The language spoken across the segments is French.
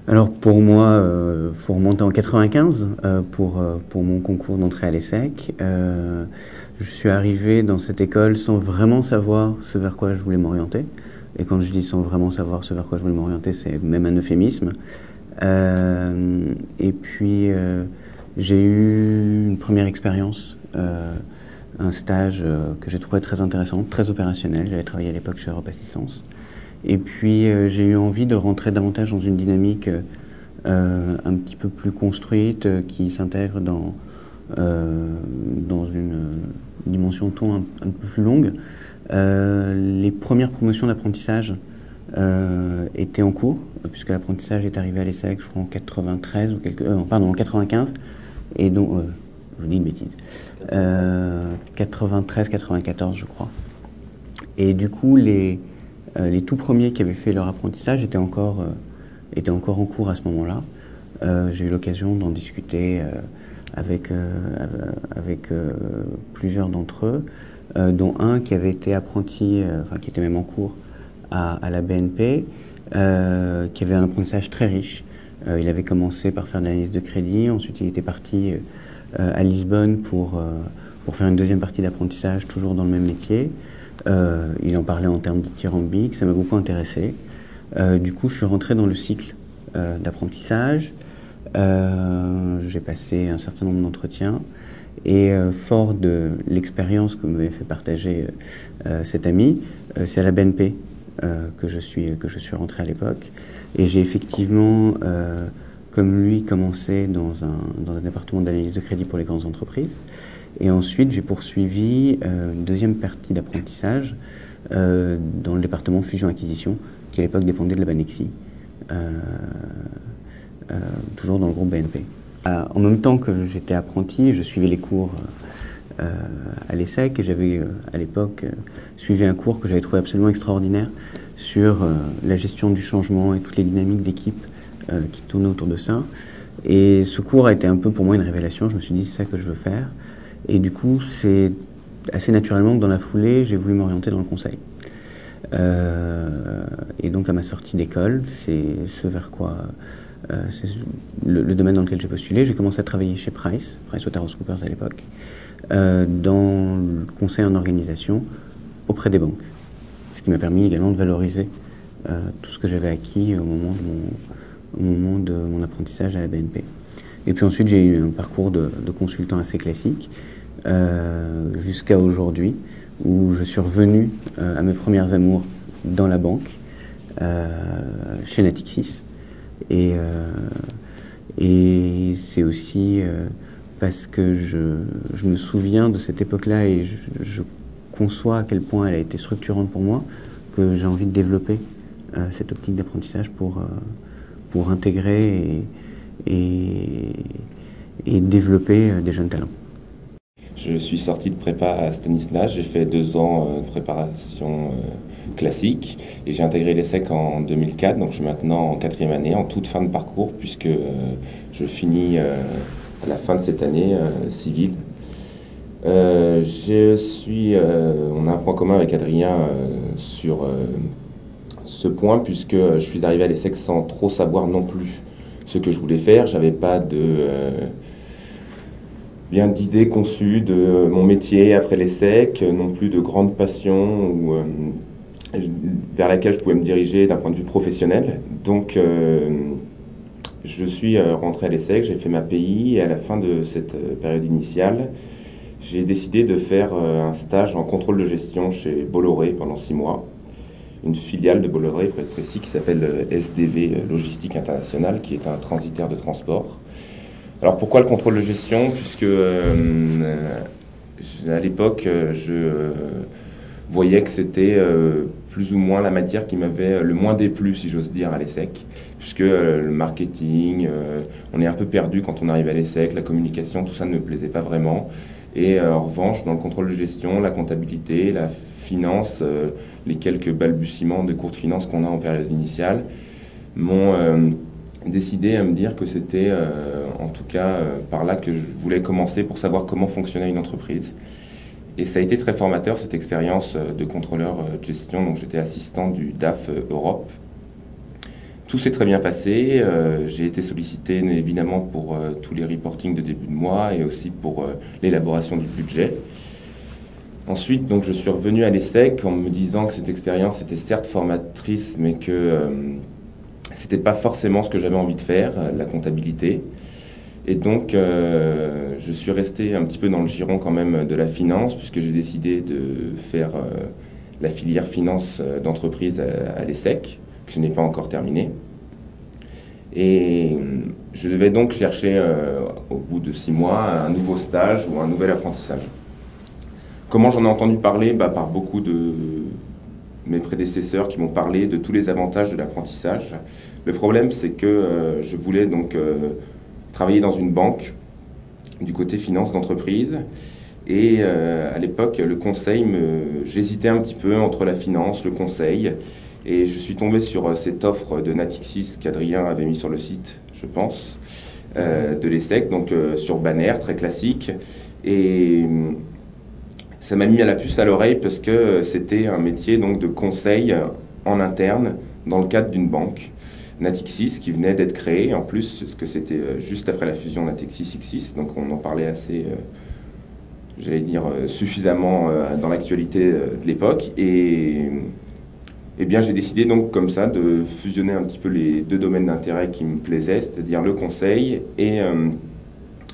Alors pour moi, faut remonter en 95 pour mon concours d'entrée à l'ESSEC. Je suis arrivé dans cette école sans vraiment savoir ce vers quoi je voulais m'orienter. Et quand je dis sans vraiment savoir ce vers quoi je voulais m'orienter, c'est même un euphémisme. Et puis j'ai eu une première expérience, un stage que j'ai trouvé très intéressant, très opérationnel. J'avais travaillé à l'époque chez Europe Assistance. Et puis j'ai eu envie de rentrer davantage dans une dynamique un petit peu plus construite, qui s'intègre dans une dimension de ton un peu plus longue. Les premières promotions d'apprentissage étaient en cours, puisque l'apprentissage est arrivé à l'ESSEC, je crois, en 93 ou pardon, en 95, et donc, je vous dis une bêtise, 93-94, je crois. Et du coup, les tout premiers qui avaient fait leur apprentissage étaient encore en cours à ce moment-là. J'ai eu l'occasion d'en discuter avec plusieurs d'entre eux, dont un qui avait été apprenti, enfin qui était même en cours à la BNP, qui avait un apprentissage très riche. Il avait commencé par faire de l'analyse de crédit, ensuite il était parti à Lisbonne pour faire une deuxième partie d'apprentissage, toujours dans le même métier. Il en parlait en termes dithyrambiques, ça m'a beaucoup intéressé. Du coup, je suis rentré dans le cycle d'apprentissage. J'ai passé un certain nombre d'entretiens et fort de l'expérience que m'avait fait partager cet ami, c'est à la BNP que je suis rentré à l'époque. Et j'ai effectivement, comme lui, commencé dans un département d'analyse de crédit pour les grandes entreprises. Et ensuite, j'ai poursuivi une deuxième partie d'apprentissage dans le département fusion-acquisition, qui à l'époque dépendait de la Banexi, toujours dans le groupe BNP. En même temps que j'étais apprenti, je suivais les cours à l'ESSEC et j'avais à l'époque suivi un cours que j'avais trouvé absolument extraordinaire sur la gestion du changement et toutes les dynamiques d'équipe qui tournaient autour de ça. Et ce cours a été un peu pour moi une révélation. Je me suis dit, c'est ça que je veux faire. Et du coup, c'est assez naturellement que dans la foulée, j'ai voulu m'orienter dans le conseil. Et donc à ma sortie d'école, c'est ce vers quoi, c'est le domaine dans lequel j'ai postulé. J'ai commencé à travailler chez PricewaterhouseCoopers à l'époque, dans le conseil en organisation auprès des banques. Ce qui m'a permis également de valoriser tout ce que j'avais acquis au moment de mon apprentissage à la BNP. Et puis ensuite, j'ai eu un parcours de consultant assez classique, jusqu'à aujourd'hui, où je suis revenu à mes premières amours dans la banque, chez Natixis. Et c'est aussi parce que je me souviens de cette époque-là et je conçois à quel point elle a été structurante pour moi, que j'ai envie de développer cette optique d'apprentissage pour intégrer et développer des jeunes talents. Je suis sorti de prépa à Stanislas, j'ai fait 2 ans de préparation classique et j'ai intégré l'ESSEC en 2004, donc je suis maintenant en 4e année, en toute fin de parcours, puisque je finis à la fin de cette année civile. On a un point commun avec Adrien sur ce point, puisque je suis arrivé à l'ESSEC sans trop savoir non plus ce que je voulais faire. J'avais pas bien d'idées conçues de mon métier après l'ESSEC, non plus de grande passion vers laquelle je pouvais me diriger d'un point de vue professionnel. Donc je suis rentré à l'ESSEC, j'ai fait ma PI et à la fin de cette période initiale, j'ai décidé de faire un stage en contrôle de gestion chez Bolloré pendant 6 mois. Une filiale de Bolloré, pour être précis, qui s'appelle SDV Logistique Internationale, qui est un transitaire de transport. Alors pourquoi le contrôle de gestion? Puisque à l'époque, je voyais que c'était plus ou moins la matière qui m'avait le moins déplu, si j'ose dire, à l'ESSEC. Puisque le marketing, on est un peu perdu quand on arrive à l'ESSEC, la communication, tout ça ne me plaisait pas vraiment. Et en revanche, dans le contrôle de gestion, la comptabilité, la finance, les quelques balbutiements de cours de finance qu'on a en période initiale, m'ont décidé à me dire que c'était en tout cas par là que je voulais commencer pour savoir comment fonctionnait une entreprise. Et ça a été très formateur, cette expérience de contrôleur de gestion. Donc j'étais assistant du DAF Europe. Tout s'est très bien passé. J'ai été sollicité évidemment pour tous les reportings de début de mois et aussi pour l'élaboration du budget. Ensuite, donc, je suis revenu à l'ESSEC en me disant que cette expérience était certes formatrice, mais que c'était pas forcément ce que j'avais envie de faire, la comptabilité. Et donc, je suis resté un petit peu dans le giron quand même de la finance, puisque j'ai décidé de faire la filière finance d'entreprise à l'ESSEC, que je n'ai pas encore terminée. Et je devais donc chercher, au bout de 6 mois, un nouveau stage ou un nouvel apprentissage. Comment j'en ai entendu parler? Par beaucoup de mes prédécesseurs qui m'ont parlé de tous les avantages de l'apprentissage. Le problème, c'est que je voulais donc travailler dans une banque, du côté finance d'entreprise. Et à l'époque, le conseil, j'hésitais un petit peu entre la finance, le conseil. Et je suis tombé sur cette offre de Natixis qu'Adrien avait mis sur le site, je pense, de l'ESSEC, donc sur banner, très classique. Et ça m'a mis à la puce à l'oreille parce que c'était un métier donc, de conseil en interne dans le cadre d'une banque. Natixis qui venait d'être créé, en plus, parce que c'était juste après la fusion Natixis-Xis, donc on en parlait assez, j'allais dire, suffisamment dans l'actualité de l'époque. Et bien j'ai décidé donc comme ça de fusionner un petit peu les deux domaines d'intérêt qui me plaisaient, c'est-à-dire le conseil et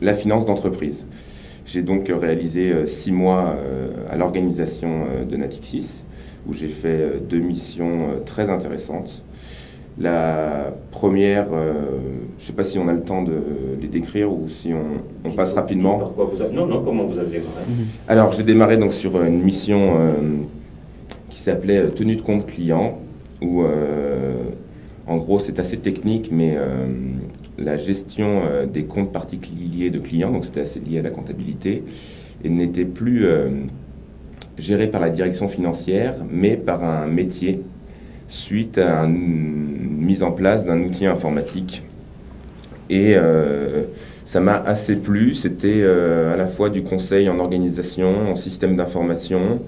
la finance d'entreprise. J'ai donc réalisé 6 mois à l'organisation de Natixis, où j'ai fait 2 missions très intéressantes. La première, je ne sais pas si on a le temps de les décrire ou si on passe rapidement. Par quoi vous avez... Non, comment vous avez démarré? Alors j'ai démarré donc sur une mission qui s'appelait tenue de compte client, où en gros c'est assez technique, mais la gestion des comptes particuliers de clients, donc c'était assez lié à la comptabilité, et n'était plus gérée par la direction financière, mais par un métier, suite à une mise en place d'un outil informatique. Et ça m'a assez plu, c'était à la fois du conseil en organisation, en système d'information.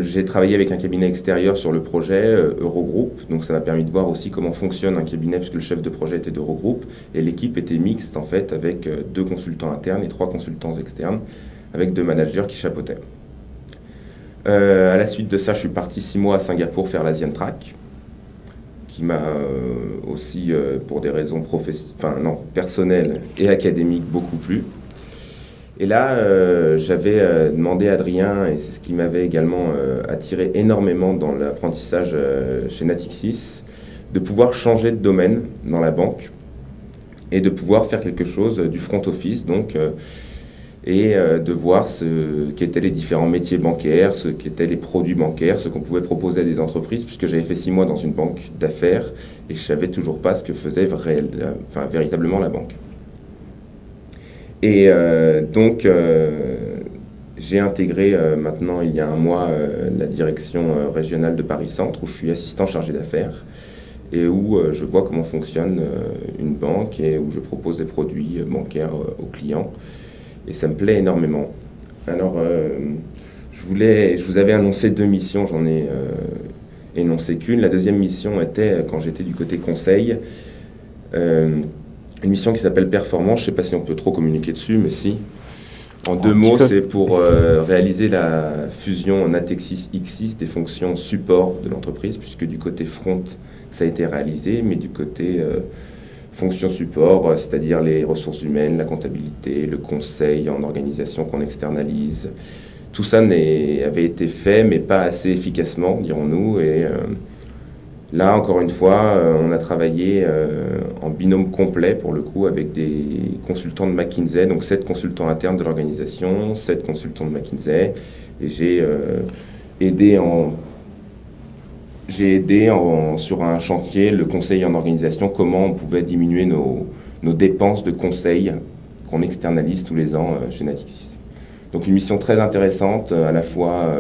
J'ai travaillé avec un cabinet extérieur sur le projet Eurogroup, donc ça m'a permis de voir aussi comment fonctionne un cabinet, puisque le chef de projet était d'Eurogroup, et l'équipe était mixte en fait, avec 2 consultants internes et 3 consultants externes, avec 2 managers qui chapeautaient. À la suite de ça, je suis parti 6 mois à Singapour faire l'Asian Track, qui m'a aussi, pour des raisons personnelles et académiques, beaucoup plu. Et là, j'avais demandé à Adrien, et c'est ce qui m'avait également attiré énormément dans l'apprentissage chez Natixis, de pouvoir changer de domaine dans la banque et de pouvoir faire quelque chose du front office, donc, et de voir ce qu'étaient les différents métiers bancaires, ce qu'étaient les produits bancaires, ce qu'on pouvait proposer à des entreprises, puisque j'avais fait 6 mois dans une banque d'affaires et je ne savais toujours pas ce que faisait véritablement la banque. Et donc, j'ai intégré maintenant, il y a un mois, la direction régionale de Paris-Centre, où je suis assistant chargé d'affaires, et où je vois comment fonctionne une banque et où je propose des produits bancaires aux clients. Et ça me plaît énormément. Alors, je vous avais annoncé 2 missions, j'en ai énoncé qu'une. La deuxième mission était, quand j'étais du côté conseil, une mission qui s'appelle Performance. Je ne sais pas si on peut trop communiquer dessus, mais si. En 2 mots, c'est pour réaliser la fusion Natixis-Xis des fonctions support de l'entreprise, puisque du côté front, ça a été réalisé, mais du côté fonction support, c'est-à-dire les ressources humaines, la comptabilité, le conseil en organisation qu'on externalise. Tout ça avait été fait, mais pas assez efficacement, dirons-nous. Et là, encore une fois, on a travaillé en binôme complet, pour le coup, avec des consultants de McKinsey, donc 7 consultants internes de l'organisation, 7 consultants de McKinsey, et j'ai aidé sur un chantier le conseil en organisation, comment on pouvait diminuer nos dépenses de conseil qu'on externalise tous les ans chez Natixis. Donc une mission très intéressante, à la fois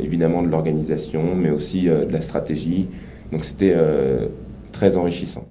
évidemment de l'organisation, mais aussi de la stratégie. Donc c'était très enrichissant.